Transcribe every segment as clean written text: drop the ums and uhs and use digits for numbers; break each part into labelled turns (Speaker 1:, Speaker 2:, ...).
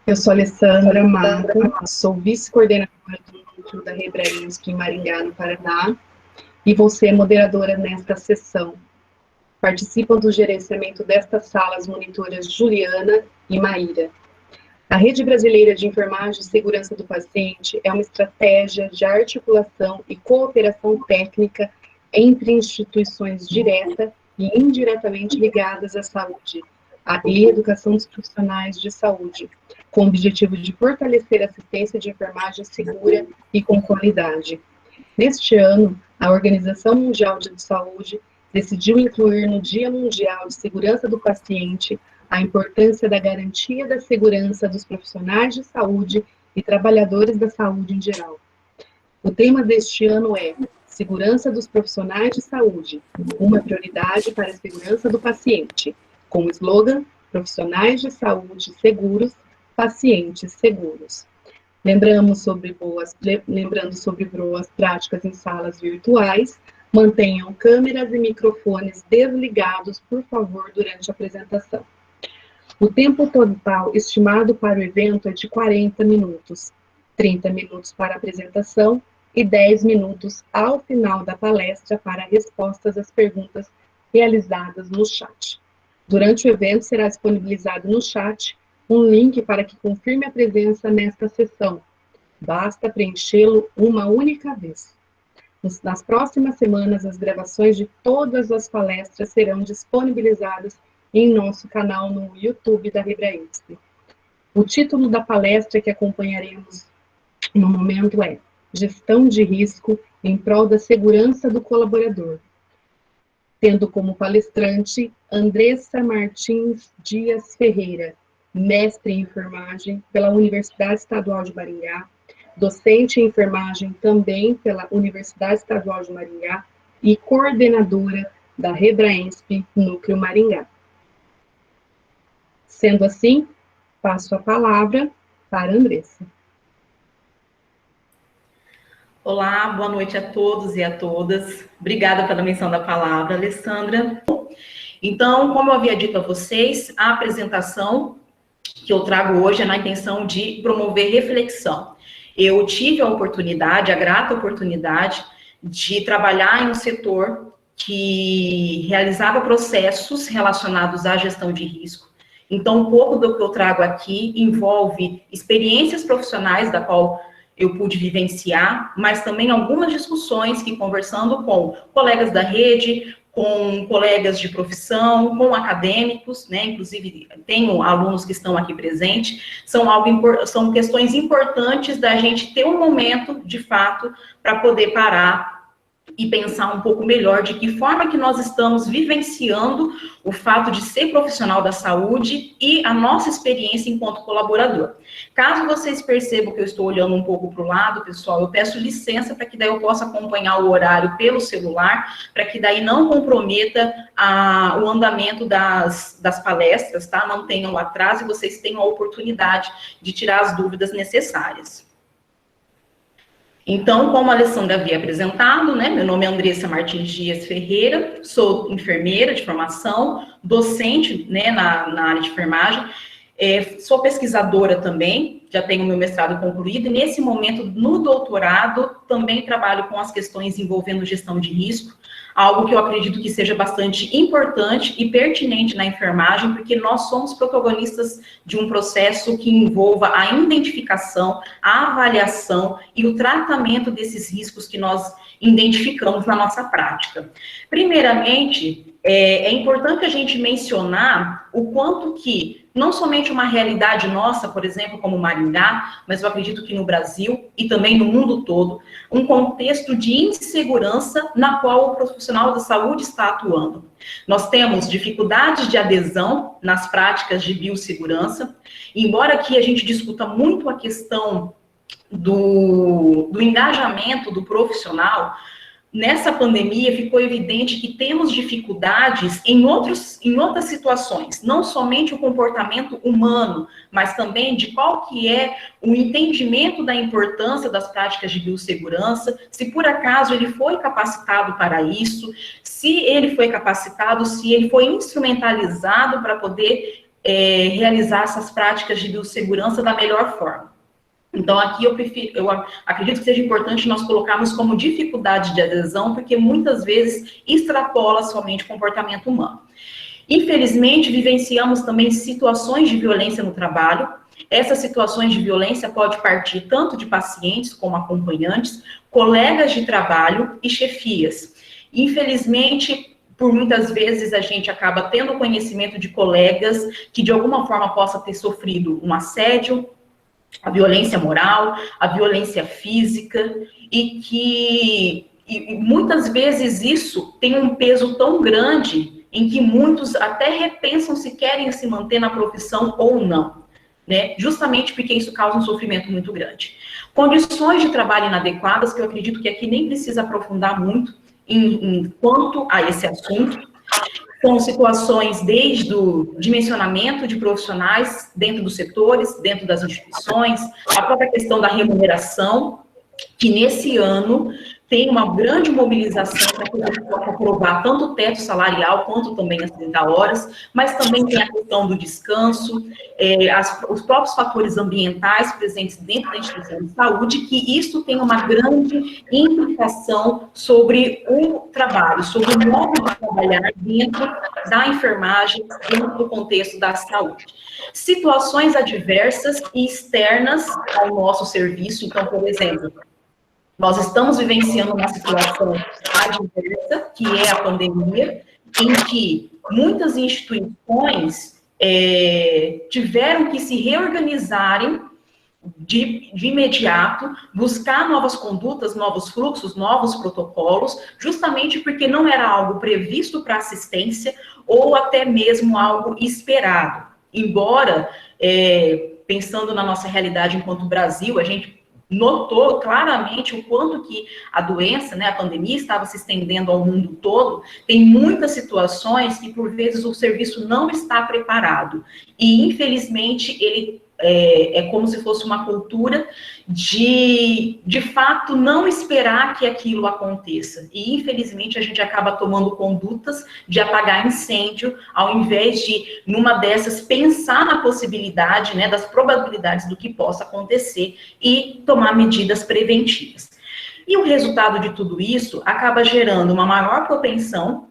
Speaker 1: Eu sou Alessandra Marco, sou vice-coordenadora do núcleo da Hebraísmo em Maringá, no Paraná, e vou ser moderadora nesta sessão. Participam do gerenciamento destas salas monitoras Juliana e Maíra. A Rede Brasileira de Enfermagem e Segurança do Paciente é uma estratégia de articulação e cooperação técnica entre instituições direta e indiretamente ligadas à saúde e educação dos profissionais de saúde, com o objetivo de fortalecer a assistência de enfermagem segura e com qualidade. Neste ano, a Organização Mundial de Saúde decidiu incluir no Dia Mundial de Segurança do Paciente a importância da garantia da segurança dos profissionais de saúde e trabalhadores da saúde em geral. O tema deste ano é Segurança dos Profissionais de Saúde, uma prioridade para a segurança do paciente, com o slogan Profissionais de Saúde Seguros, Pacientes Seguros. Lembrando sobre boas práticas em salas virtuais, mantenham câmeras e microfones desligados, por favor, durante a apresentação. O tempo total estimado para o evento é de 40 minutos, 30 minutos para a apresentação e 10 minutos ao final da palestra para respostas às perguntas realizadas no chat. Durante o evento, será disponibilizado no chat um link para que confirme a presença nesta sessão. Basta preenchê-lo uma única vez. Nas próximas semanas, as gravações de todas as palestras serão disponibilizadas em nosso canal no YouTube da Hebraísmo. O título da palestra que acompanharemos no momento é Gestão de Risco em prol da segurança do colaborador, tendo como palestrante Andressa Martins Dias Ferreira, mestre em enfermagem pela Universidade Estadual de Maringá, docente em enfermagem também pela Universidade Estadual de Maringá e coordenadora da Hebraísmo Núcleo Maringá. Sendo assim, passo a palavra para a Andressa.
Speaker 2: Olá, boa noite a todos e a todas. Obrigada pela menção da palavra, Alessandra. Então, como eu havia dito a vocês, a apresentação que eu trago hoje é na intenção de promover reflexão. Eu tive a oportunidade, a grata oportunidade, de trabalhar em um setor que realizava processos relacionados à gestão de risco. Então, um pouco do que eu trago aqui envolve experiências profissionais da qual eu pude vivenciar, mas também algumas discussões que, conversando com colegas da rede, com colegas de profissão, com acadêmicos, né, inclusive tenho alunos que estão aqui presentes, são questões importantes da gente ter um momento, de fato, para poder parar e pensar um pouco melhor de que forma que nós estamos vivenciando o fato de ser profissional da saúde e a nossa experiência enquanto colaborador. Caso vocês percebam que eu estou olhando um pouco para o lado, pessoal, eu peço licença para que daí eu possa acompanhar o horário pelo celular, para que daí não comprometa o andamento das palestras, tá? Não tenham atraso e vocês tenham a oportunidade de tirar as dúvidas necessárias. Então, como a Alessandra havia apresentado, né, meu nome é Andressa Martins Dias Ferreira, sou enfermeira de formação, docente, né, na área de enfermagem, sou pesquisadora também, já tenho meu mestrado concluído, e nesse momento, no doutorado, também trabalho com as questões envolvendo gestão de risco, algo que eu acredito que seja bastante importante e pertinente na enfermagem, porque nós somos protagonistas de um processo que envolva a identificação, a avaliação e o tratamento desses riscos que nós identificamos na nossa prática. Primeiramente, é importante a gente mencionar o quanto que, não somente uma realidade nossa, por exemplo, como Maringá, mas eu acredito que no Brasil e também no mundo todo, um contexto de insegurança na qual o profissional da saúde está atuando. Nós temos dificuldades de adesão nas práticas de biossegurança, embora aqui a gente discuta muito a questão do engajamento do profissional, nessa pandemia ficou evidente que temos dificuldades em outras situações, não somente o comportamento humano, mas também de qual que é o entendimento da importância das práticas de biossegurança, se por acaso ele foi capacitado para isso, se ele foi capacitado, se ele foi instrumentalizado para poder realizar essas práticas de biossegurança da melhor forma. Então, aqui eu acredito que seja importante nós colocarmos como dificuldade de adesão, porque muitas vezes extrapola somente o comportamento humano. Infelizmente, vivenciamos também situações de violência no trabalho. Essas situações de violência podem partir tanto de pacientes como acompanhantes, colegas de trabalho e chefias. Infelizmente, por muitas vezes a gente acaba tendo conhecimento de colegas que de alguma forma possa ter sofrido um assédio, a violência moral, a violência física, e muitas vezes isso tem um peso tão grande em que muitos até repensam se querem se manter na profissão ou não, né? Justamente porque isso causa um sofrimento muito grande. Condições de trabalho inadequadas, que eu acredito que aqui nem precisa aprofundar muito quanto a esse assunto. São situações desde o dimensionamento de profissionais dentro dos setores, dentro das instituições, a própria questão da remuneração, que nesse ano tem uma grande mobilização para que a gente possa aprovar tanto o teto salarial quanto também as 30 horas, mas também tem a questão do descanso, os próprios fatores ambientais presentes dentro da instituição de saúde, que isso tem uma grande implicação sobre o trabalho, sobre o modo de trabalhar dentro da enfermagem, dentro do contexto da saúde. Situações adversas e externas ao nosso serviço, então, por exemplo, nós estamos vivenciando uma situação adversa, que é a pandemia, em que muitas instituições tiveram que se reorganizarem de imediato, buscar novas condutas, novos fluxos, novos protocolos, justamente porque não era algo previsto para assistência ou até mesmo algo esperado. Embora, pensando na nossa realidade enquanto Brasil, a gente notou claramente o quanto que a doença, né, a pandemia, estava se estendendo ao mundo todo. Tem muitas situações que, por vezes, o serviço não está preparado. E, infelizmente, ele é como se fosse uma cultura de fato, não esperar que aquilo aconteça. E, infelizmente, a gente acaba tomando condutas de apagar incêndio, ao invés de, numa dessas, pensar na possibilidade, né, das probabilidades do que possa acontecer e tomar medidas preventivas. E o resultado de tudo isso acaba gerando uma maior propensão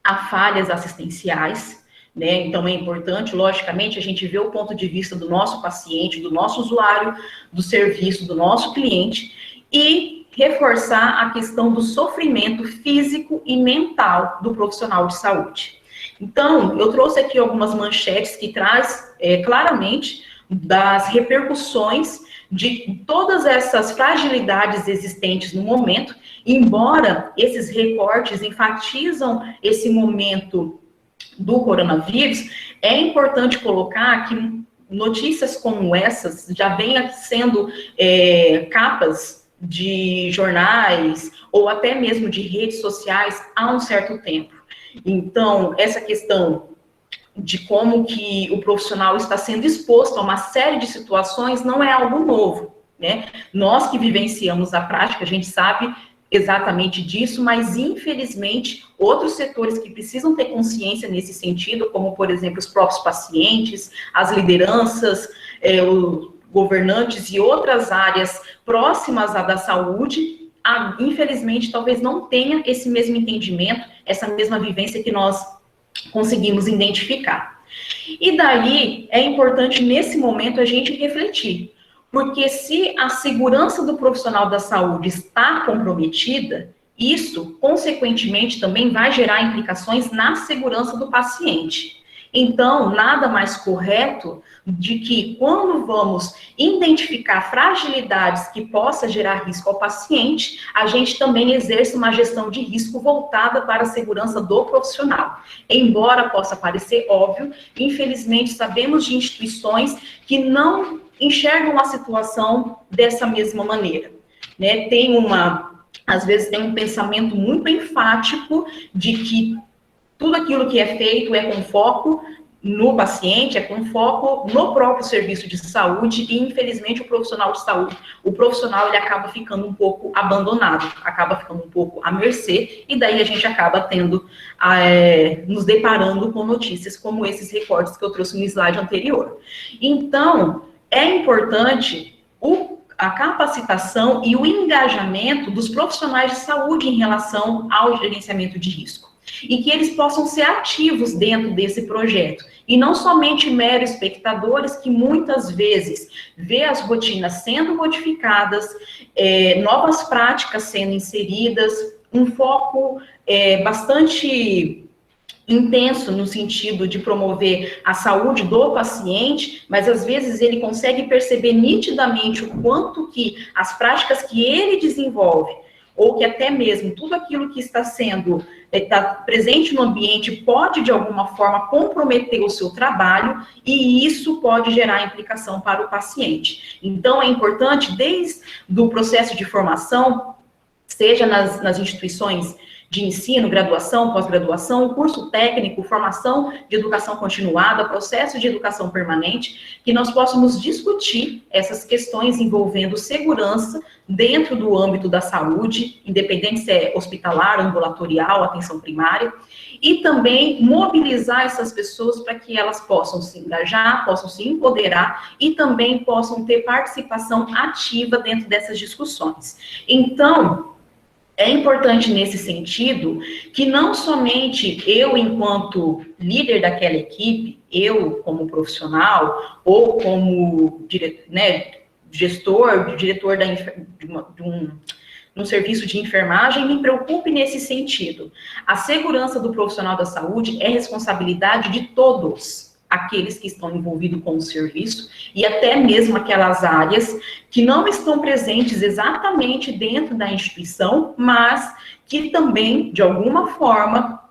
Speaker 2: a falhas assistenciais, né? Então, é importante, logicamente, a gente ver o ponto de vista do nosso paciente, do nosso usuário, do serviço, do nosso cliente, e reforçar a questão do sofrimento físico e mental do profissional de saúde. Então, eu trouxe aqui algumas manchetes que traz claramente das repercussões de todas essas fragilidades existentes no momento, embora esses recortes enfatizam esse momento do coronavírus, é importante colocar que notícias como essas já vêm sendo capas de jornais ou até mesmo de redes sociais há um certo tempo. Então, essa questão de como que o profissional está sendo exposto a uma série de situações não é algo novo, né? Nós que vivenciamos a prática, a gente sabe exatamente disso, mas infelizmente outros setores que precisam ter consciência nesse sentido, como por exemplo os próprios pacientes, as lideranças, os governantes e outras áreas próximas à da saúde, infelizmente talvez não tenha esse mesmo entendimento, essa mesma vivência que nós conseguimos identificar. E daí é importante nesse momento a gente refletir. Porque se a segurança do profissional da saúde está comprometida, isso, consequentemente, também vai gerar implicações na segurança do paciente. Então, nada mais correto de que, quando vamos identificar fragilidades que possa gerar risco ao paciente, a gente também exerce uma gestão de risco voltada para a segurança do profissional. Embora possa parecer óbvio, infelizmente, sabemos de instituições que não enxergam a situação dessa mesma maneira, né? Tem uma às vezes tem um pensamento muito enfático de que tudo aquilo que é feito é com foco no paciente, é com foco no próprio serviço de saúde, e infelizmente o profissional de saúde, o profissional, ele acaba ficando um pouco abandonado, acaba ficando um pouco à mercê, e daí a gente acaba tendo, nos deparando com notícias como esses recortes que eu trouxe no slide anterior. Então, é importante a capacitação e o engajamento dos profissionais de saúde em relação ao gerenciamento de risco, e que eles possam ser ativos dentro desse projeto, e não somente meros espectadores que muitas vezes vê as rotinas sendo modificadas, novas práticas sendo inseridas, um foco bastante intenso no sentido de promover a saúde do paciente, mas às vezes ele consegue perceber nitidamente o quanto que as práticas que ele desenvolve, ou que até mesmo tudo aquilo que está sendo presente no ambiente pode, de alguma forma, comprometer o seu trabalho, e isso pode gerar implicação para o paciente. Então, é importante, desde o processo de formação, seja nas instituições de ensino, graduação, pós-graduação, curso técnico, formação de educação continuada, processo de educação permanente, que nós possamos discutir essas questões envolvendo segurança dentro do âmbito da saúde, independente se é hospitalar, ambulatorial, atenção primária, e também mobilizar essas pessoas para que elas possam se engajar, possam se empoderar e também possam ter participação ativa dentro dessas discussões. Então, é importante nesse sentido que não somente eu, enquanto líder daquela equipe, eu como profissional ou como gestor, diretor de um serviço de enfermagem, me preocupe nesse sentido. A segurança do profissional da saúde é responsabilidade de todos aqueles que estão envolvidos com o serviço, e até mesmo aquelas áreas que não estão presentes exatamente dentro da instituição, mas que também, de alguma forma,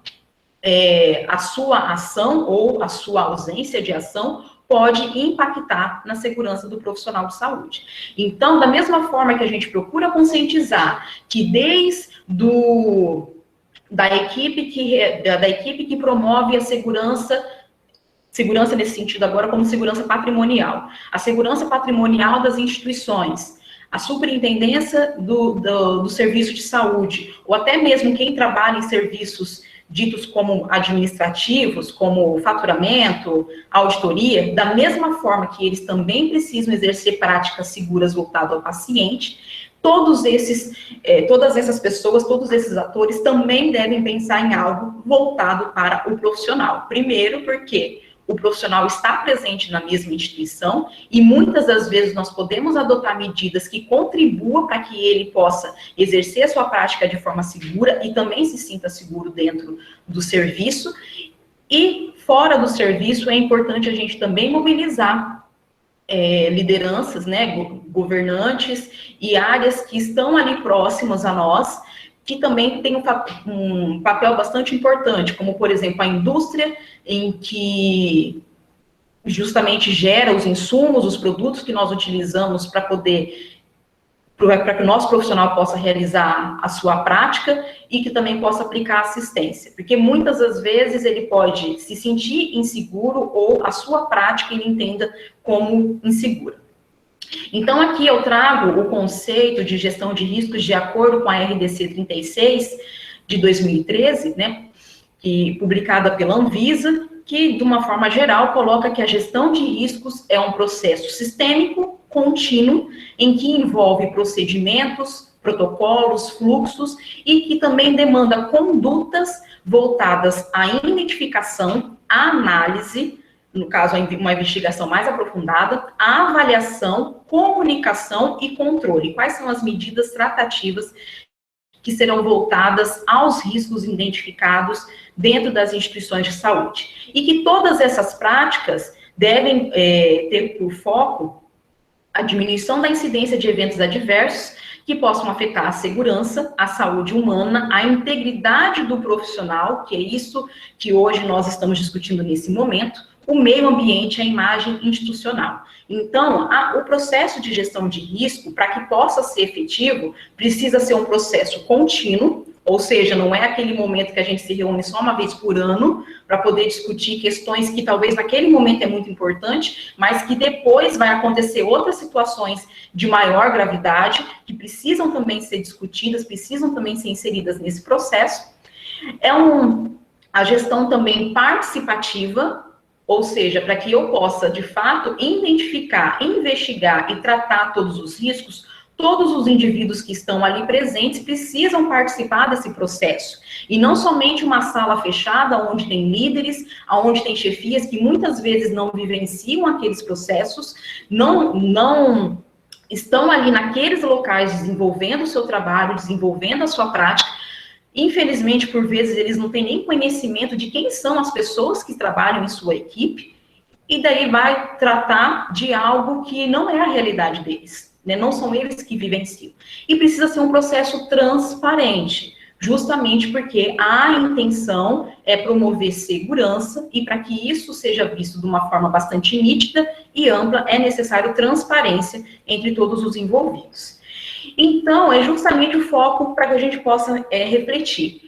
Speaker 2: a sua ação ou a sua ausência de ação pode impactar na segurança do profissional de saúde. Então, da mesma forma que a gente procura conscientizar que desde da equipe que promove a segurança nesse sentido agora como segurança patrimonial, a segurança patrimonial das instituições, a superintendência do serviço de saúde, ou até mesmo quem trabalha em serviços ditos como administrativos, como faturamento, auditoria, da mesma forma que eles também precisam exercer práticas seguras voltadas ao paciente, todas essas pessoas, todos esses atores também devem pensar em algo voltado para o profissional. Primeiro, porque o profissional está presente na mesma instituição e muitas das vezes nós podemos adotar medidas que contribuam para que ele possa exercer a sua prática de forma segura e também se sinta seguro dentro do serviço. E fora do serviço é importante a gente também mobilizar lideranças, governantes e áreas que estão ali próximas a nós, que também tem um papel bastante importante, como, por exemplo, a indústria, em que justamente gera os insumos, os produtos que nós utilizamos para que o nosso profissional possa realizar a sua prática e que também possa aplicar assistência. Porque muitas das vezes ele pode se sentir inseguro ou a sua prática ele entenda como insegura. Então, aqui eu trago o conceito de gestão de riscos de acordo com a RDC 36 de 2013, publicada pela Anvisa, que, de uma forma geral, coloca que a gestão de riscos é um processo sistêmico, contínuo, em que envolve procedimentos, protocolos, fluxos, e que também demanda condutas voltadas à identificação, à análise, no caso, uma investigação mais aprofundada, a avaliação, comunicação e controle. Quais são as medidas tratativas que serão voltadas aos riscos identificados dentro das instituições de saúde? E que todas essas práticas devem ter por foco a diminuição da incidência de eventos adversos que possam afetar a segurança, a saúde humana, a integridade do profissional, que é isso que hoje nós estamos discutindo nesse momento, o meio ambiente, a imagem institucional. Então, o processo de gestão de risco, para que possa ser efetivo, precisa ser um processo contínuo, ou seja, não é aquele momento que a gente se reúne só uma vez por ano para poder discutir questões que talvez naquele momento é muito importante, mas que depois vai acontecer outras situações de maior gravidade, que precisam também ser discutidas, precisam também ser inseridas nesse processo. A gestão também participativa, ou seja, para que eu possa, de fato, identificar, investigar e tratar todos os riscos, todos os indivíduos que estão ali presentes precisam participar desse processo. E não somente uma sala fechada, onde tem líderes, onde tem chefias que muitas vezes não vivenciam aqueles processos, não estão ali naqueles locais desenvolvendo o seu trabalho, desenvolvendo a sua prática. Infelizmente, por vezes, eles não têm nem conhecimento de quem são as pessoas que trabalham em sua equipe, e daí vai tratar de algo que não é a realidade deles, né? Não são eles que vivenciam. E precisa ser um processo transparente, justamente porque a intenção é promover segurança, e para que isso seja visto de uma forma bastante nítida e ampla, é necessário transparência entre todos os envolvidos. Então, é justamente o foco para que a gente possa refletir.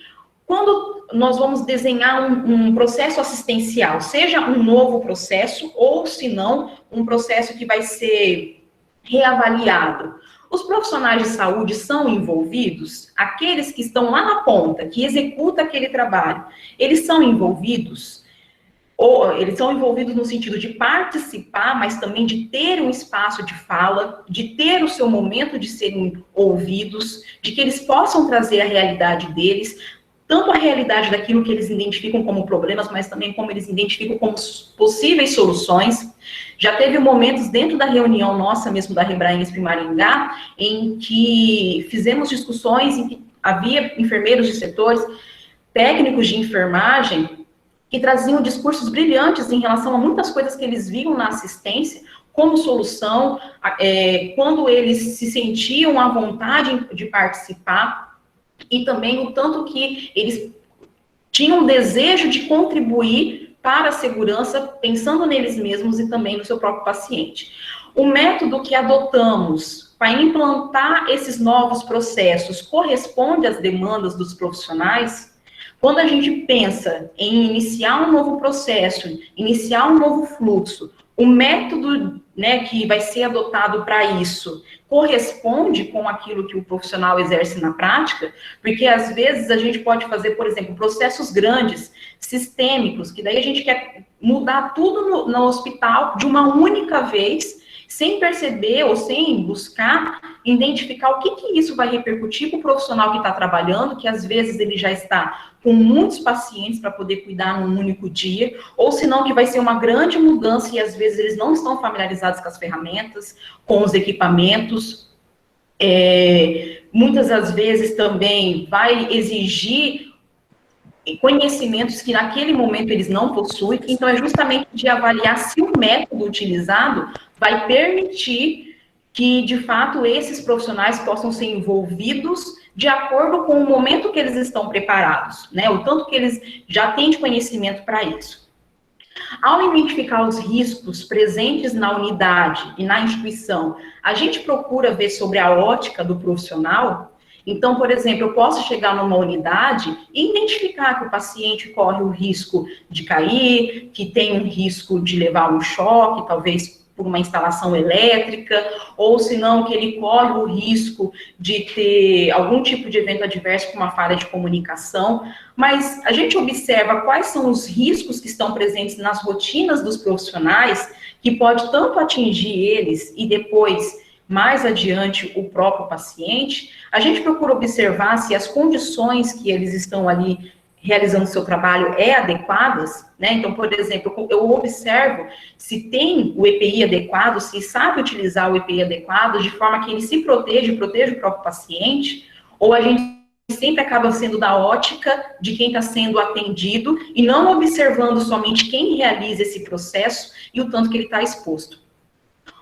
Speaker 2: Quando nós vamos desenhar um processo assistencial, seja um novo processo, ou se não, um processo que vai ser reavaliado, os profissionais de saúde são envolvidos? Aqueles que estão lá na ponta, que executam aquele trabalho, eles são envolvidos? Ou eles são envolvidos no sentido de participar, mas também de ter um espaço de fala, de ter o seu momento de serem ouvidos, de que eles possam trazer a realidade deles, tanto a realidade daquilo que eles identificam como problemas, mas também como eles identificam como possíveis soluções. Já teve momentos dentro da reunião nossa mesmo da Rebraensp Maringá, em que fizemos discussões em que havia enfermeiros de setores, técnicos de enfermagem, que traziam discursos brilhantes em relação a muitas coisas que eles viam na assistência como solução, quando eles se sentiam à vontade de participar, e também o tanto que eles tinham desejo de contribuir para a segurança, pensando neles mesmos e também no seu próprio paciente. O método que adotamos para implantar esses novos processos corresponde às demandas dos profissionais? Quando a gente pensa em iniciar um novo processo, iniciar um novo fluxo, o método, né, que vai ser adotado para isso corresponde com aquilo que o profissional exerce na prática? Porque às vezes a gente pode fazer, por exemplo, processos grandes, sistêmicos, que daí a gente quer mudar tudo no hospital de uma única vez, sem perceber ou sem buscar identificar o que isso vai repercutir para o profissional que está trabalhando, que às vezes ele já está com muitos pacientes para poder cuidar num único dia, ou senão que vai ser uma grande mudança e às vezes eles não estão familiarizados com as ferramentas, com os equipamentos. Muitas das vezes também vai exigir conhecimentos que naquele momento eles não possuem, então é justamente de avaliar se o método utilizado vai permitir que, de fato, esses profissionais possam ser envolvidos de acordo com o momento que eles estão preparados, né? O tanto que eles já têm de conhecimento para isso. Ao identificar os riscos presentes na unidade e na instituição, a gente procura ver sobre a ótica do profissional. Então, por exemplo, eu posso chegar numa unidade e identificar que o paciente corre o risco de cair, que tem um risco de levar um choque, talvez por uma instalação elétrica, ou se não, que ele corre o risco de ter algum tipo de evento adverso com uma falha de comunicação. Mas a gente observa quais são os riscos que estão presentes nas rotinas dos profissionais, que pode tanto atingir eles e depois, mais adiante, o próprio paciente. A gente procura observar se as condições que eles estão ali realizando seu trabalho adequadas, né? Então, por exemplo, eu observo se tem o EPI adequado, se sabe utilizar o EPI adequado, de forma que ele se proteja o próprio paciente, ou a gente sempre acaba sendo da ótica de quem está sendo atendido e não observando somente quem realiza esse processo e o tanto que ele está exposto.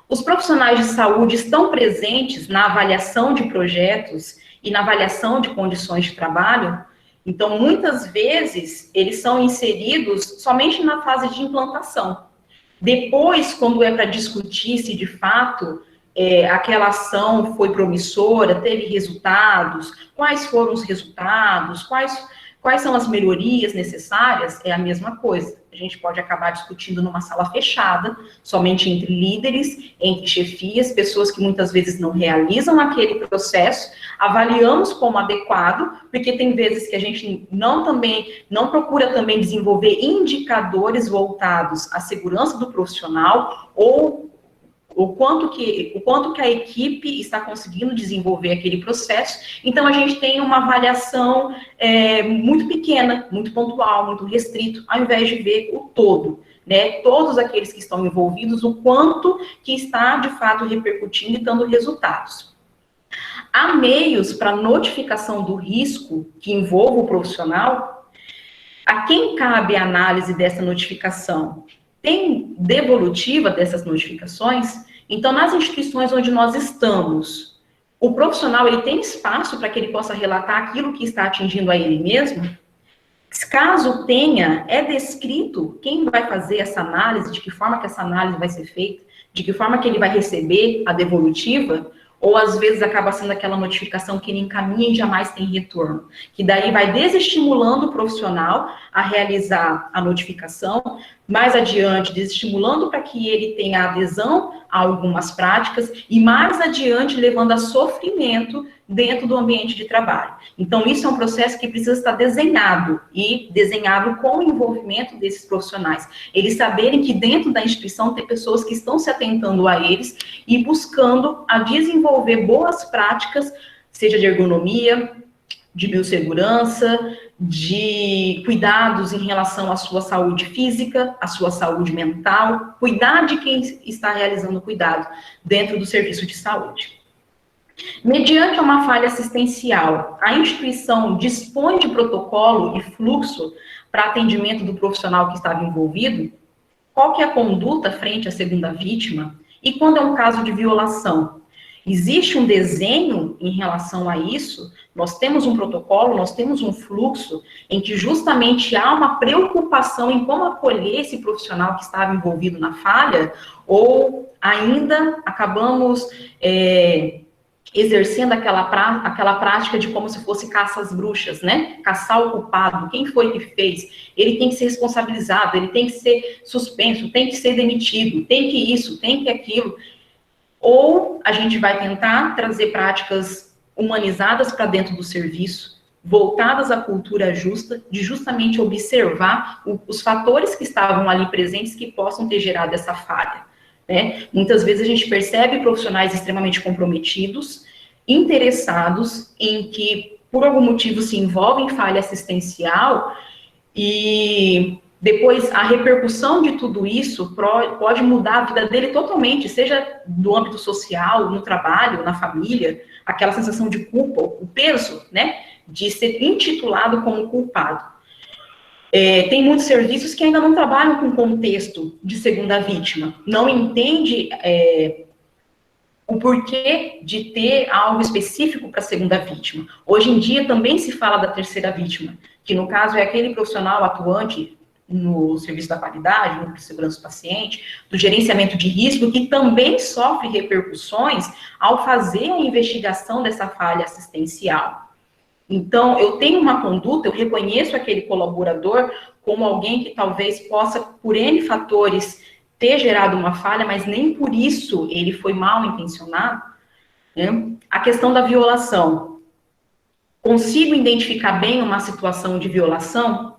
Speaker 2: Os profissionais de saúde estão presentes na avaliação de projetos e na avaliação de condições de trabalho. Então, muitas vezes, eles são inseridos somente na fase de implantação. Depois, quando é para discutir se de fato aquela ação foi promissora, teve resultados, quais foram os resultados, quais são as melhorias necessárias, é a mesma coisa. A gente pode acabar discutindo numa sala fechada, somente entre líderes, entre chefias, pessoas que muitas vezes não realizam aquele processo, avaliamos como adequado, porque tem vezes que a gente não procura também desenvolver indicadores voltados à segurança do profissional ou o quanto que a equipe está conseguindo desenvolver aquele processo. Então, a gente tem uma avaliação muito pequena, muito pontual, muito restrito, ao invés de ver o todo, né? Todos aqueles que estão envolvidos, o quanto que está, de fato, repercutindo e dando resultados. Há meios para notificação do risco que envolva o profissional. A quem cabe a análise dessa notificação? Tem devolutiva dessas notificações? Então, nas instituições onde nós estamos, o profissional ele tem espaço para que ele possa relatar aquilo que está atingindo a ele mesmo? Caso tenha, é descrito quem vai fazer essa análise, de que forma que essa análise vai ser feita, de que forma que ele vai receber a devolutiva, ou às vezes acaba sendo aquela notificação que ele encaminha e jamais tem retorno, que daí vai desestimulando o profissional a realizar a notificação, mais adiante desestimulando para que ele tenha adesão a algumas práticas e mais adiante levando a sofrimento dentro do ambiente de trabalho. Então, isso é um processo que precisa estar desenhado e desenhado com o envolvimento desses profissionais. Eles saberem que dentro da instituição tem pessoas que estão se atentando a eles e buscando a desenvolver boas práticas, seja de ergonomia, de biossegurança, de cuidados em relação à sua saúde física, à sua saúde mental, cuidar de quem está realizando o cuidado dentro do serviço de saúde. Mediante uma falha assistencial, a instituição dispõe de protocolo e fluxo para atendimento do profissional que estava envolvido? Qual que é a conduta frente à segunda vítima? E quando é um caso de violação? Existe um desenho em relação a isso? Nós temos um protocolo, nós temos um fluxo em que justamente há uma preocupação em como acolher esse profissional que estava envolvido na falha, ou ainda acabamos exercendo aquela prática de como se fosse caça às bruxas, né? Caçar o culpado, quem foi que fez? Ele tem que ser responsabilizado, ele tem que ser suspenso, tem que ser demitido, tem que isso, tem que aquilo. Ou a gente vai tentar trazer práticas humanizadas para dentro do serviço, voltadas à cultura justa, de justamente observar os fatores que estavam ali presentes que possam ter gerado essa falha, né? Muitas vezes a gente percebe profissionais extremamente comprometidos, interessados em que, por algum motivo, se envolvem em falha assistencial e depois a repercussão de tudo isso pode mudar a vida dele totalmente, seja do âmbito social, no trabalho, na família, aquela sensação de culpa, o peso, né, de ser intitulado como culpado. Tem muitos serviços que ainda não trabalham com contexto de segunda vítima, não entende o porquê de ter algo específico para a segunda vítima. Hoje em dia também se fala da terceira vítima, que no caso é aquele profissional atuante no serviço da qualidade, no segurança do paciente, do gerenciamento de risco, que também sofre repercussões ao fazer a investigação dessa falha assistencial. Então, eu tenho uma conduta, eu reconheço aquele colaborador como alguém que talvez possa, por N fatores, ter gerado uma falha, mas nem por isso ele foi mal intencionado, né? A questão da violação. Consigo identificar bem uma situação de violação?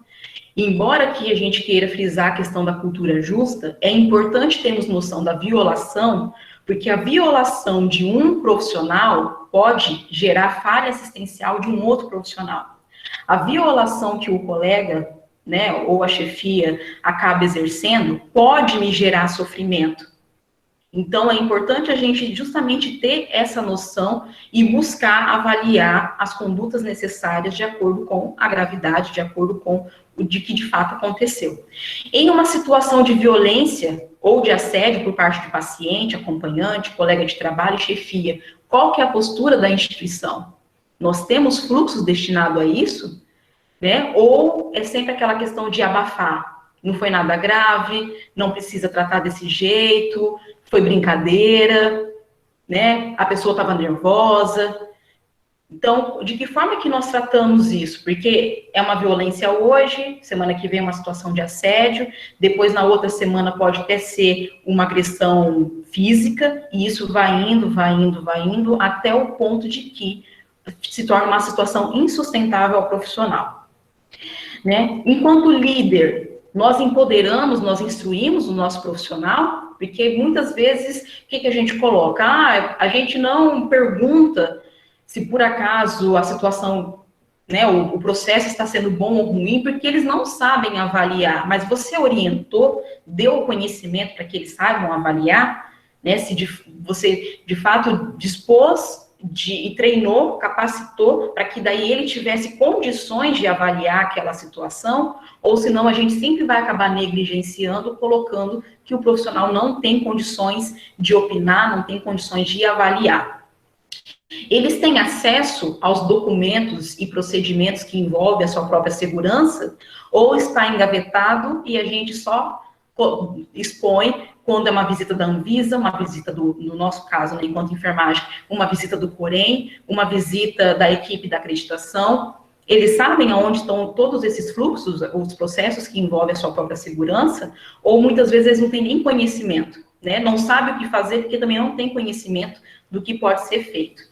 Speaker 2: Embora que a gente queira frisar a questão da cultura justa, é importante termos noção da violação, porque a violação de um profissional pode gerar falha assistencial de um outro profissional. A violação que o colega, né, ou a chefia acaba exercendo pode me gerar sofrimento. Então, é importante a gente justamente ter essa noção e buscar avaliar as condutas necessárias de acordo com a gravidade, de acordo com o de que de fato aconteceu. Em uma situação de violência ou de assédio por parte do paciente, acompanhante, colega de trabalho e chefia, qual que é a postura da instituição? Nós temos fluxos destinados a isso? né? Ou é sempre aquela questão de abafar. Não foi nada grave, não precisa tratar desse jeito, foi brincadeira, né? A pessoa estava nervosa. Então, de que forma que nós tratamos isso? Porque é uma violência hoje, semana que vem é uma situação de assédio, depois na outra semana pode até ser uma agressão física, e isso vai indo, até o ponto de que se torna uma situação insustentável ao profissional, né? Enquanto líder, nós empoderamos, nós instruímos o nosso profissional, porque muitas vezes, o que a gente coloca? A gente não pergunta se por acaso a situação, né, o processo está sendo bom ou ruim, porque eles não sabem avaliar, mas você orientou, deu o conhecimento para que eles saibam avaliar, né, se você de fato dispôs e treinou, capacitou, para que daí ele tivesse condições de avaliar aquela situação, ou senão a gente sempre vai acabar negligenciando, colocando que o profissional não tem condições de opinar, não tem condições de avaliar. Eles têm acesso aos documentos e procedimentos que envolvem a sua própria segurança, ou está engavetado e a gente só expõe quando é uma visita da Anvisa, uma visita no nosso caso, né, enquanto enfermagem, uma visita do Corém, uma visita da equipe da acreditação. Eles sabem aonde estão todos esses fluxos, os processos que envolvem a sua própria segurança, ou muitas vezes eles não têm nem conhecimento, né? Não sabem o que fazer porque também não tem conhecimento do que pode ser feito.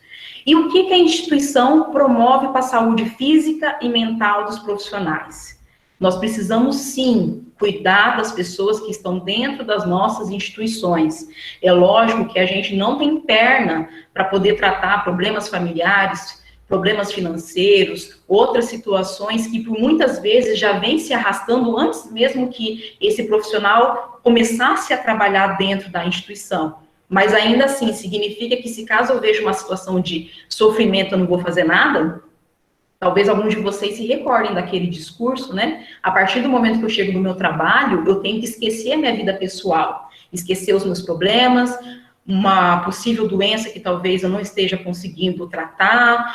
Speaker 2: E o que a instituição promove para a saúde física e mental dos profissionais? Nós precisamos, sim, cuidar das pessoas que estão dentro das nossas instituições. É lógico que a gente não tem perna para poder tratar problemas familiares, problemas financeiros, outras situações que por muitas vezes já vem se arrastando antes mesmo que esse profissional começasse a trabalhar dentro da instituição. Mas ainda assim, significa que se caso eu vejo uma situação de sofrimento, eu não vou fazer nada? Talvez alguns de vocês se recordem daquele discurso, né? A partir do momento que eu chego no meu trabalho, eu tenho que esquecer a minha vida pessoal, esquecer os meus problemas, uma possível doença que talvez eu não esteja conseguindo tratar,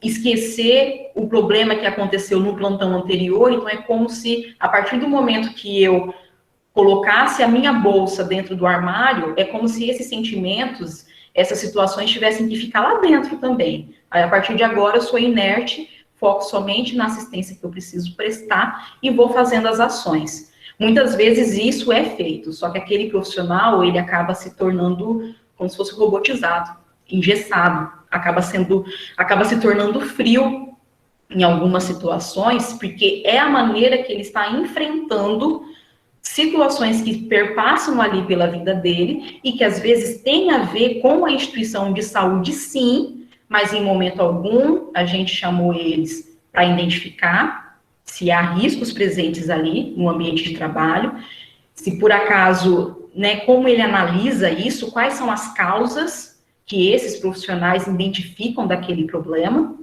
Speaker 2: esquecer o problema que aconteceu no plantão anterior. Então, é como se, a partir do momento que eu colocasse a minha bolsa dentro do armário, é como se esses sentimentos, essas situações tivessem que ficar lá dentro também. Aí, a partir de agora, eu sou inerte, foco somente na assistência que eu preciso prestar e vou fazendo as ações. Muitas vezes isso é feito, só que aquele profissional, ele acaba se tornando como se fosse robotizado, engessado, acaba se tornando frio em algumas situações, porque é a maneira que ele está enfrentando situações que perpassam ali pela vida dele e que às vezes tem a ver com a instituição de saúde, sim, mas em momento algum a gente chamou eles para identificar se há riscos presentes ali no ambiente de trabalho, se por acaso, né, como ele analisa isso, quais são as causas que esses profissionais identificam daquele problema,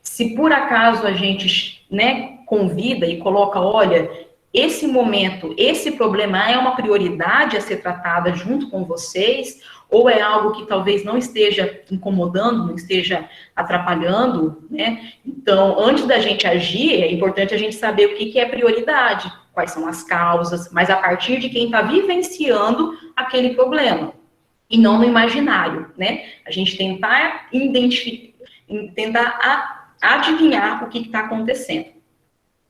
Speaker 2: se por acaso a gente, né, convida e coloca, olha, esse momento, esse problema é uma prioridade a ser tratada junto com vocês, ou é algo que talvez não esteja incomodando, não esteja atrapalhando, né? Então, antes da gente agir, é importante a gente saber o que é prioridade, quais são as causas, mas a partir de quem está vivenciando aquele problema, e não no imaginário, né? A gente tentar identificar, tentar adivinhar o que está acontecendo.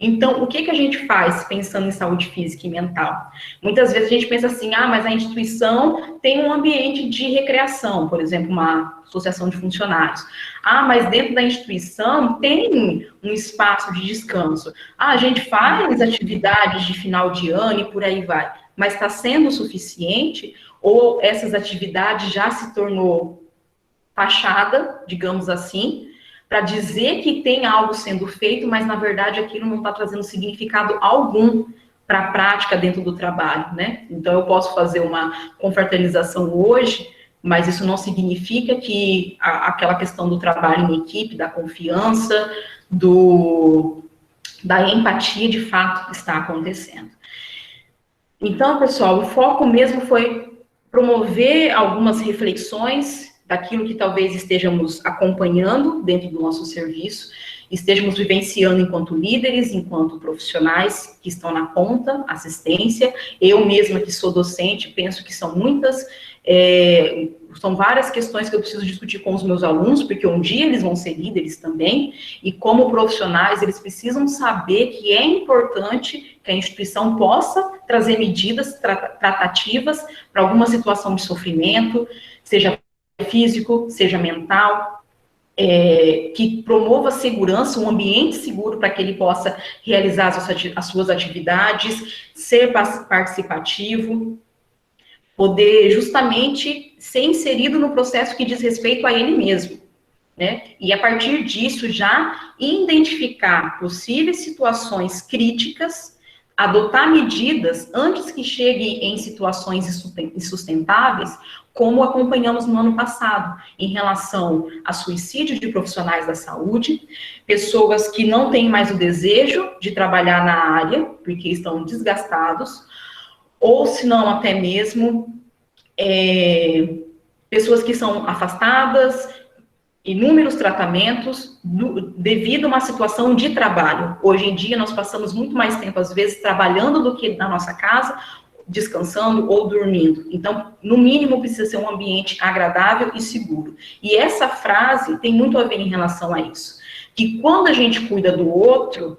Speaker 2: Então, o que a gente faz pensando em saúde física e mental? Muitas vezes a gente pensa assim, mas a instituição tem um ambiente de recreação, por exemplo, uma associação de funcionários. Mas dentro da instituição tem um espaço de descanso. A gente faz atividades de final de ano e por aí vai. Mas está sendo suficiente? Ou essas atividades já se tornou fachada, digamos assim, para dizer que tem algo sendo feito, mas na verdade aquilo não está trazendo significado algum para a prática dentro do trabalho, né? Então eu posso fazer uma confraternização hoje, mas isso não significa que aquela questão do trabalho em equipe, da confiança, da empatia de fato está acontecendo. Então, pessoal, o foco mesmo foi promover algumas reflexões daquilo que talvez estejamos acompanhando dentro do nosso serviço, estejamos vivenciando enquanto líderes, enquanto profissionais que estão na ponta, assistência. Eu mesma que sou docente, penso que são são várias questões que eu preciso discutir com os meus alunos, porque um dia eles vão ser líderes também, e como profissionais, eles precisam saber que é importante que a instituição possa trazer medidas tratativas para alguma situação de sofrimento, seja físico, seja mental, que promova segurança, um ambiente seguro para que ele possa realizar as suas atividades, ser participativo, poder justamente ser inserido no processo que diz respeito a ele mesmo, né? E a partir disso já identificar possíveis situações críticas, adotar medidas antes que chegue em situações insustentáveis, como acompanhamos no ano passado, em relação a suicídio de profissionais da saúde, pessoas que não têm mais o desejo de trabalhar na área, porque estão desgastados, ou se não até mesmo pessoas que são afastadas, inúmeros tratamentos devido a uma situação de trabalho. Hoje em dia nós passamos muito mais tempo, às vezes, trabalhando do que na nossa casa, descansando ou dormindo. Então, no mínimo, precisa ser um ambiente agradável e seguro. E essa frase tem muito a ver em relação a isso. Que quando a gente cuida do outro,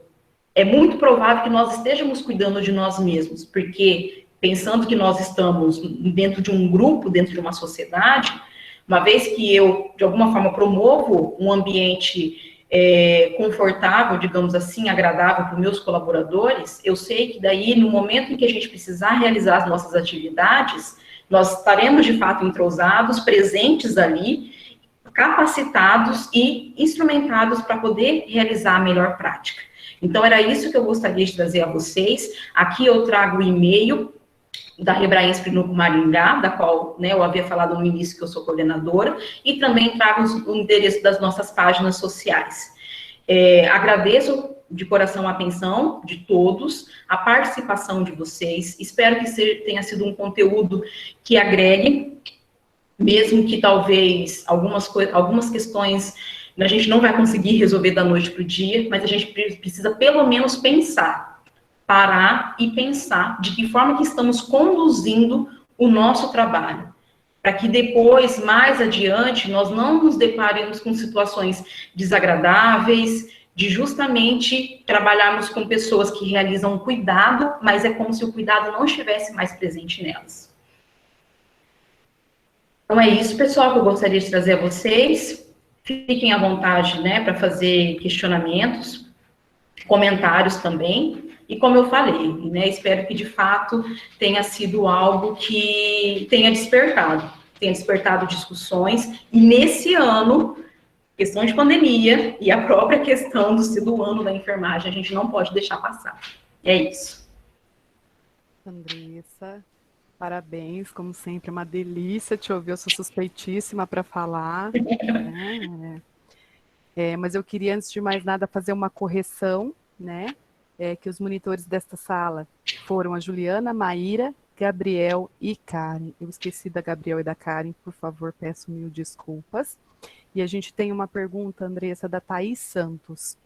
Speaker 2: é muito provável que nós estejamos cuidando de nós mesmos, porque pensando que nós estamos dentro de um grupo, dentro de uma sociedade, uma vez que eu, de alguma forma, promovo um ambiente confortável, digamos assim, agradável para os meus colaboradores, eu sei que daí, no momento em que a gente precisar realizar as nossas atividades, nós estaremos, de fato, entrosados, presentes ali, capacitados e instrumentados para poder realizar a melhor prática. Então, era isso que eu gostaria de trazer a vocês. Aqui eu trago o e-mail da Hebraense no Maringá, da qual, né, eu havia falado no início que eu sou coordenadora, e também trago o endereço das nossas páginas sociais. Agradeço de coração a atenção de todos, a participação de vocês, espero que tenha sido um conteúdo que agregue, mesmo que talvez algumas questões a gente não vai conseguir resolver da noite para o dia, mas a gente precisa pelo menos pensar, parar e pensar de que forma que estamos conduzindo o nosso trabalho, para que depois, mais adiante, nós não nos deparemos com situações desagradáveis, de justamente trabalharmos com pessoas que realizam cuidado, mas é como se o cuidado não estivesse mais presente nelas. Então é isso, pessoal, que eu gostaria de trazer a vocês. Fiquem à vontade, né, para fazer questionamentos, comentários também. E como eu falei, né, espero que de fato tenha sido algo que tenha despertado discussões. E nesse ano, questão de pandemia e a própria questão do ano da enfermagem, a gente não pode deixar passar. É isso.
Speaker 3: Andressa, parabéns, como sempre, é uma delícia te ouvir, eu sou suspeitíssima para falar, né? Mas eu queria, antes de mais nada, fazer uma correção, né? Que os monitores desta sala foram a Juliana, Maíra, Gabriel e Karen. Eu esqueci da Gabriel e da Karen, por favor, peço mil desculpas. E a gente tem uma pergunta, Andressa, da Thaís Santos.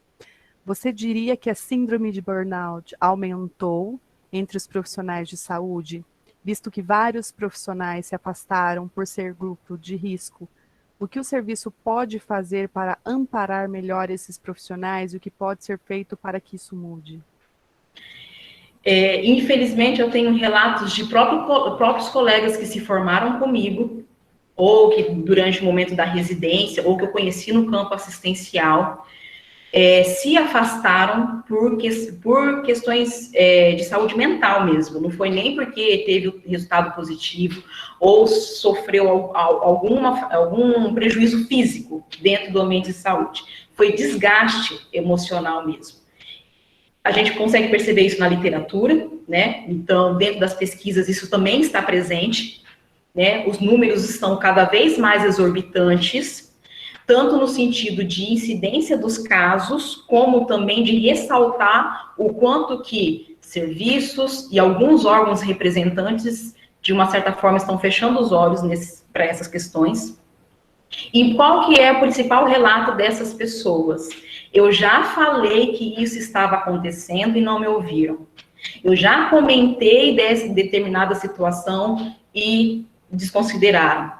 Speaker 3: Você diria que a síndrome de burnout aumentou entre os profissionais de saúde, visto que vários profissionais se afastaram por ser grupo de risco? O que o serviço pode fazer para amparar melhor esses profissionais e o que pode ser feito para que isso mude?
Speaker 2: Infelizmente, eu tenho relatos de próprios colegas que se formaram comigo, ou que durante o momento da residência, ou que eu conheci no campo assistencial, se afastaram por questões de saúde mental mesmo. Não foi nem porque teve resultado positivo ou sofreu algum prejuízo físico dentro do ambiente de saúde. Foi desgaste emocional mesmo. A gente consegue perceber isso na literatura, né? Então, dentro das pesquisas, isso também está presente, né? Os números estão cada vez mais exorbitantes, tanto no sentido de incidência dos casos, como também de ressaltar o quanto que serviços e alguns órgãos representantes, de uma certa forma, estão fechando os olhos para essas questões. E qual que é o principal relato dessas pessoas? Eu já falei que isso estava acontecendo e não me ouviram. Eu já comentei dessa determinada situação e desconsideraram.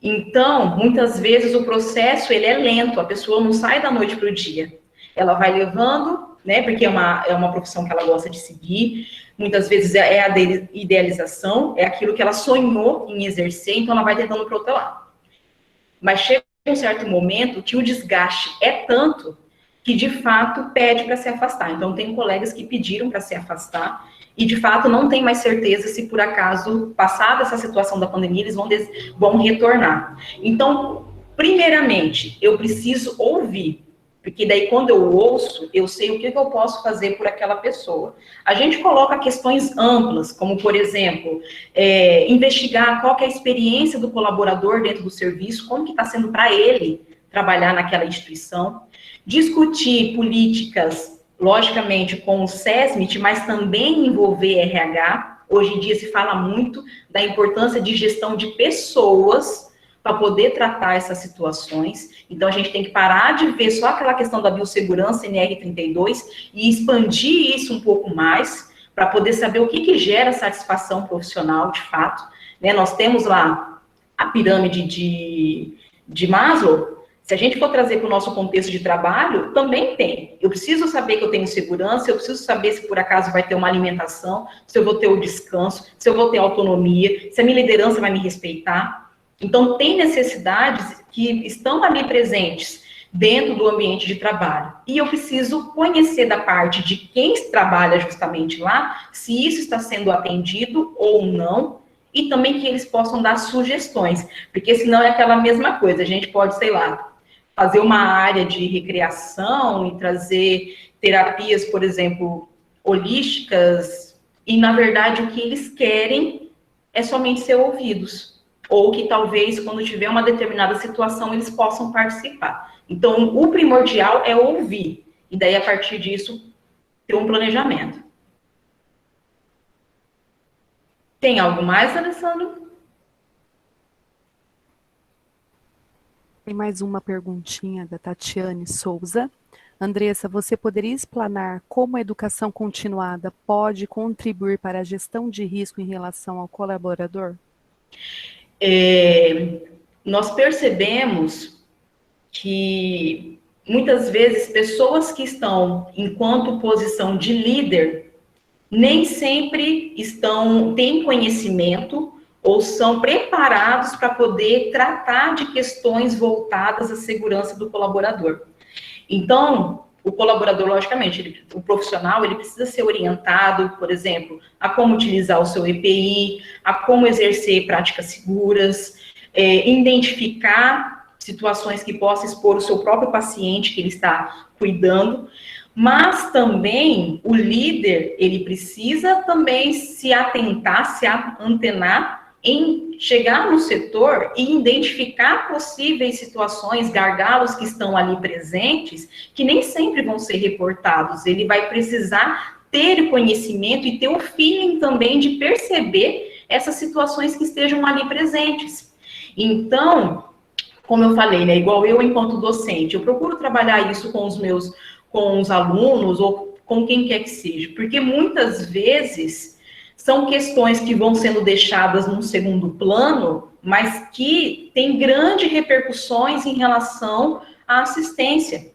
Speaker 2: Então, muitas vezes o processo ele é lento, a pessoa não sai da noite para o dia. Ela vai levando, né, porque é uma profissão que ela gosta de seguir, muitas vezes é a idealização, é aquilo que ela sonhou em exercer, então ela vai tentando protelar. Mas chega um certo momento que o desgaste é tanto que, de fato, pede para se afastar. Então, tem colegas que pediram para se afastar e, de fato, não tem mais certeza se, por acaso, passada essa situação da pandemia, eles vão retornar. Então, primeiramente, eu preciso ouvir, porque daí, quando eu ouço, eu sei o que eu posso fazer por aquela pessoa. A gente coloca questões amplas, como, por exemplo, investigar qual que é a experiência do colaborador dentro do serviço, como que está sendo para ele trabalhar naquela instituição, discutir políticas, logicamente, com o SESMIT, mas também envolver RH. Hoje em dia se fala muito da importância de gestão de pessoas para poder tratar essas situações. Então, a gente tem que parar de ver só aquela questão da biossegurança NR32 e expandir isso um pouco mais para poder saber o que gera satisfação profissional, de fato. Né? Nós temos lá a pirâmide de Maslow. Se a gente for trazer para o nosso contexto de trabalho, também tem. Eu preciso saber que eu tenho segurança, eu preciso saber se por acaso vai ter uma alimentação, se eu vou ter o descanso, se eu vou ter autonomia, se a minha liderança vai me respeitar. Então, tem necessidades que estão ali presentes dentro do ambiente de trabalho. E eu preciso conhecer da parte de quem trabalha justamente lá, se isso está sendo atendido ou não, e também que eles possam dar sugestões, porque senão é aquela mesma coisa, a gente pode, sei lá, fazer uma área de recreação e trazer terapias, por exemplo, holísticas, e, na verdade, o que eles querem é somente ser ouvidos, ou que talvez, quando tiver uma determinada situação, eles possam participar. Então, o primordial é ouvir, e daí, a partir disso, ter um planejamento. Tem algo mais, Alessandro?
Speaker 3: Tem mais uma perguntinha da Tatiane Souza. Andressa, você poderia explanar como a educação continuada pode contribuir para a gestão de risco em relação ao colaborador?
Speaker 2: Nós percebemos que, muitas vezes, pessoas que estão enquanto posição de líder, nem sempre têm conhecimento ou são preparados para poder tratar de questões voltadas à segurança do colaborador. Então, o colaborador, logicamente, o profissional, ele precisa ser orientado, por exemplo, a como utilizar o seu EPI, a como exercer práticas seguras, identificar situações que possam expor o seu próprio paciente que ele está cuidando, mas também o líder, ele precisa também se atentar, se antenar em chegar no setor e identificar possíveis situações, gargalos que estão ali presentes, que nem sempre vão ser reportados. Ele vai precisar ter conhecimento e ter o feeling também de perceber essas situações que estejam ali presentes. Então, como eu falei, né, igual eu enquanto docente, eu procuro trabalhar isso com os alunos ou com quem quer que seja, porque muitas vezes são questões que vão sendo deixadas num segundo plano, mas que têm grandes repercussões em relação à assistência.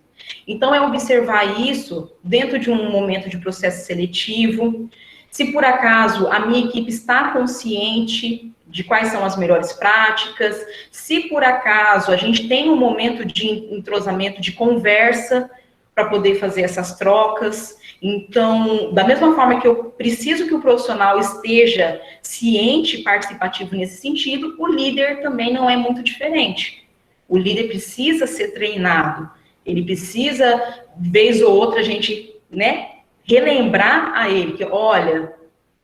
Speaker 2: Então, é observar isso dentro de um momento de processo seletivo. Se por acaso a minha equipe está consciente de quais são as melhores práticas, se por acaso a gente tem um momento de entrosamento, de conversa, para poder fazer essas trocas. Então, da mesma forma que eu preciso que o profissional esteja ciente e participativo nesse sentido, o líder também não é muito diferente. O líder precisa ser treinado, ele precisa, vez ou outra, a gente, né, relembrar a ele que, olha,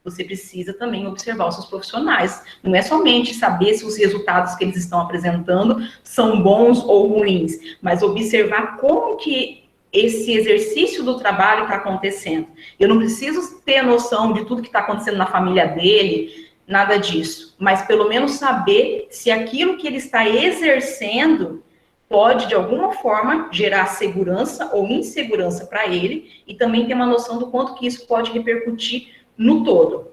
Speaker 2: você precisa também observar os seus profissionais. Não é somente saber se os resultados que eles estão apresentando são bons ou ruins, mas observar como que esse exercício do trabalho está acontecendo. Eu não preciso ter noção de tudo que está acontecendo na família dele, nada disso, mas pelo menos saber se aquilo que ele está exercendo pode, de alguma forma, gerar segurança ou insegurança para ele, e também ter uma noção do quanto que isso pode repercutir no todo.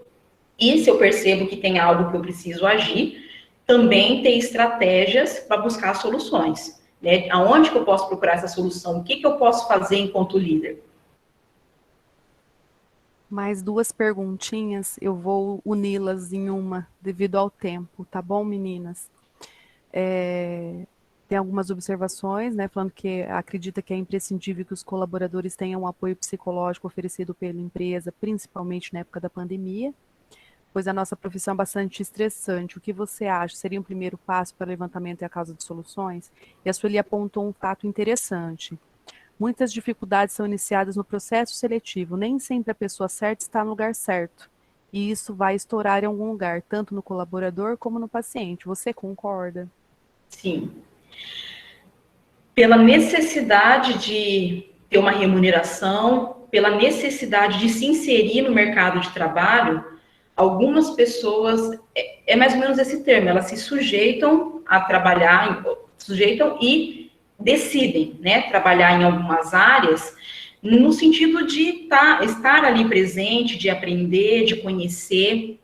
Speaker 2: E se eu percebo que tem algo que eu preciso agir, também ter estratégias para buscar soluções, né? Aonde que eu posso procurar essa solução? O que que eu posso fazer enquanto líder?
Speaker 3: Mais duas perguntinhas, eu vou uni-las em uma, devido ao tempo, tá bom, meninas? Tem algumas observações, né, falando que acredita que é imprescindível que os colaboradores tenham um apoio psicológico oferecido pela empresa, principalmente na época da pandemia, pois a nossa profissão é bastante estressante. O que você acha? Seria um primeiro passo para o levantamento e a causa de soluções? E a Sueli apontou um fato interessante. Muitas dificuldades são iniciadas no processo seletivo. Nem sempre a pessoa certa está no lugar certo. E isso vai estourar em algum lugar, tanto no colaborador como no paciente. Você concorda?
Speaker 2: Sim. Pela necessidade de ter uma remuneração, pela necessidade de se inserir no mercado de trabalho, algumas pessoas, é mais ou menos esse termo, elas se sujeitam a trabalhar, sujeitam e decidem, né, trabalhar em algumas áreas, no sentido de estar ali presente, de aprender, de conhecer.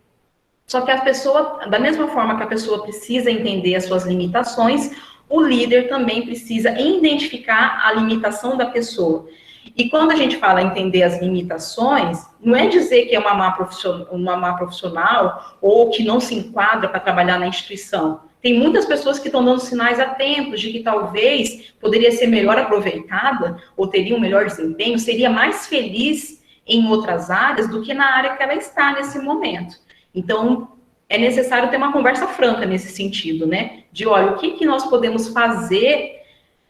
Speaker 2: Só que a pessoa, da mesma forma que a pessoa precisa entender as suas limitações, o líder também precisa identificar a limitação da pessoa. E quando a gente fala entender as limitações, não é dizer que é uma má profissional ou que não se enquadra para trabalhar na instituição. Tem muitas pessoas que estão dando sinais a tempos de que talvez poderia ser melhor aproveitada ou teria um melhor desempenho, seria mais feliz em outras áreas do que na área que ela está nesse momento. Então, é necessário ter uma conversa franca nesse sentido, né? De, olha, o que que nós podemos fazer,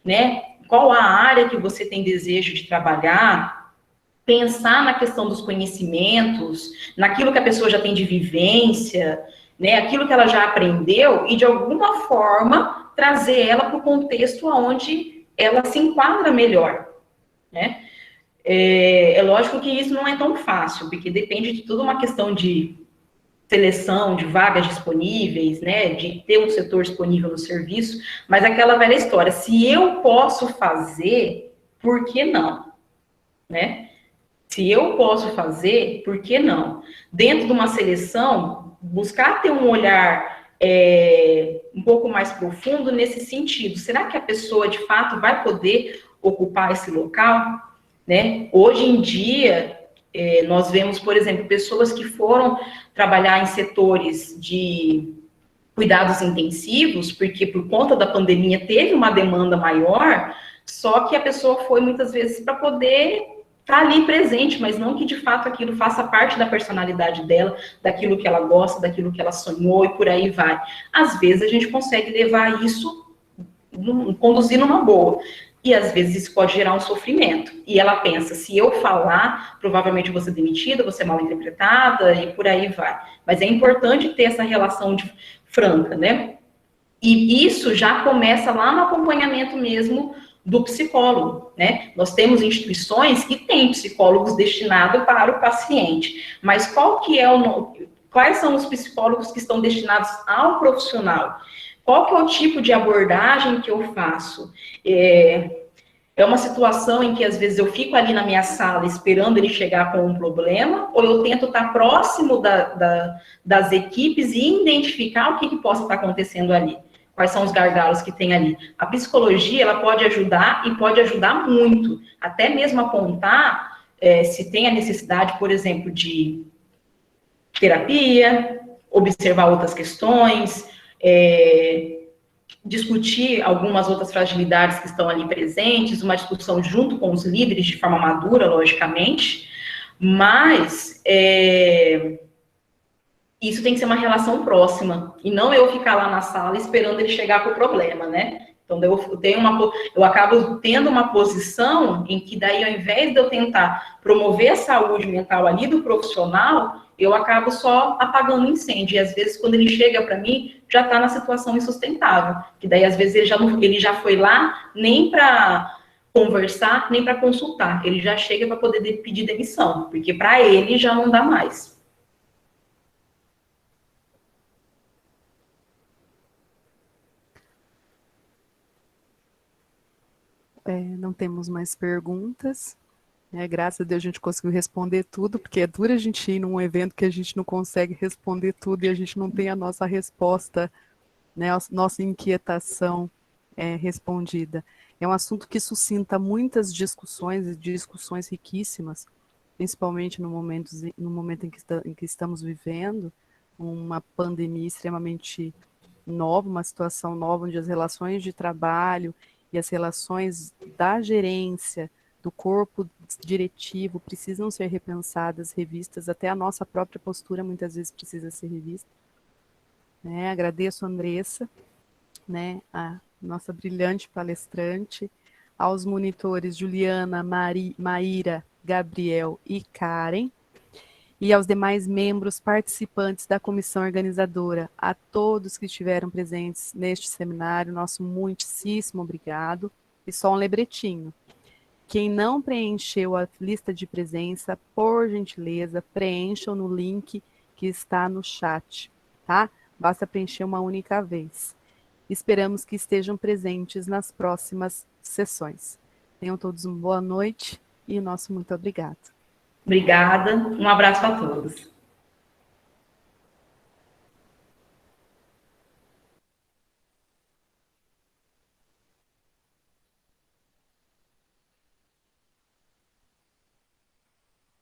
Speaker 2: né? Qual a área que você tem desejo de trabalhar? Pensar na questão dos conhecimentos, naquilo que a pessoa já tem de vivência, né? Aquilo que ela já aprendeu e, de alguma forma, trazer ela para o contexto onde ela se enquadra melhor, né? É lógico que isso não é tão fácil, porque depende de toda uma questão de seleção de vagas disponíveis, né, de ter um setor disponível no serviço, mas aquela velha história, se eu posso fazer, por que não? Né? Se eu posso fazer, por que não? Dentro de uma seleção, buscar ter um olhar um pouco mais profundo nesse sentido. Será que a pessoa, de fato, vai poder ocupar esse local? Né? Hoje em dia, nós vemos, por exemplo, pessoas que foram trabalhar em setores de cuidados intensivos, porque por conta da pandemia teve uma demanda maior, só que a pessoa foi muitas vezes para poder estar ali presente, mas não que de fato aquilo faça parte da personalidade dela, daquilo que ela gosta, daquilo que ela sonhou e por aí vai. Às vezes a gente consegue levar isso, conduzir numa boa. E às vezes isso pode gerar um sofrimento. E ela pensa, se eu falar, provavelmente eu vou ser demitida, vou ser mal interpretada e por aí vai. Mas é importante ter essa relação franca, né? E isso já começa lá no acompanhamento mesmo do psicólogo, né? Nós temos instituições que têm psicólogos destinados para o paciente, mas quais são os psicólogos que estão destinados ao profissional? Qual que é o tipo de abordagem que eu faço? É uma situação em que, às vezes, eu fico ali na minha sala esperando ele chegar com um problema, ou eu tento estar próximo das equipes e identificar o que possa estar acontecendo ali. Quais são os gargalos que tem ali. A psicologia, ela pode ajudar e pode ajudar muito. Até mesmo apontar se tem a necessidade, por exemplo, de terapia, observar outras questões, discutir algumas outras fragilidades que estão ali presentes, uma discussão junto com os líderes de forma madura, logicamente, mas isso tem que ser uma relação próxima, e não eu ficar lá na sala esperando ele chegar com o problema, né? Então, eu acabo tendo uma posição em que daí, ao invés de eu tentar promover a saúde mental ali do profissional, eu acabo só apagando o incêndio. E, às vezes, quando ele chega para mim, já está na situação insustentável. Que daí, às vezes, ele já foi lá nem para conversar, nem para consultar. Ele já chega para poder pedir demissão, porque para ele já não dá mais.
Speaker 3: Não temos mais perguntas. Graças a Deus a gente conseguiu responder tudo, porque é duro a gente ir num evento que a gente não consegue responder tudo e a gente não tem a nossa resposta, né, a nossa inquietação respondida. É um assunto que suscita muitas discussões, e discussões riquíssimas, principalmente no momento em que estamos vivendo, uma pandemia extremamente nova, uma situação nova, onde as relações de trabalho e as relações da gerência, do corpo diretivo, precisam ser repensadas, revistas, até a nossa própria postura muitas vezes precisa ser revista. Agradeço a Andressa, a nossa brilhante palestrante, aos monitores Juliana, Maíra, Gabriel e Karen, e aos demais membros participantes da comissão organizadora, a todos que estiveram presentes neste seminário, nosso muitíssimo obrigado. E só um lembretinho: quem não preencheu a lista de presença, por gentileza, preencham no link que está no chat, tá? Basta preencher uma única vez. Esperamos que estejam presentes nas próximas sessões. Tenham todos uma boa noite e o nosso muito obrigado.
Speaker 2: Obrigada, um abraço a todos.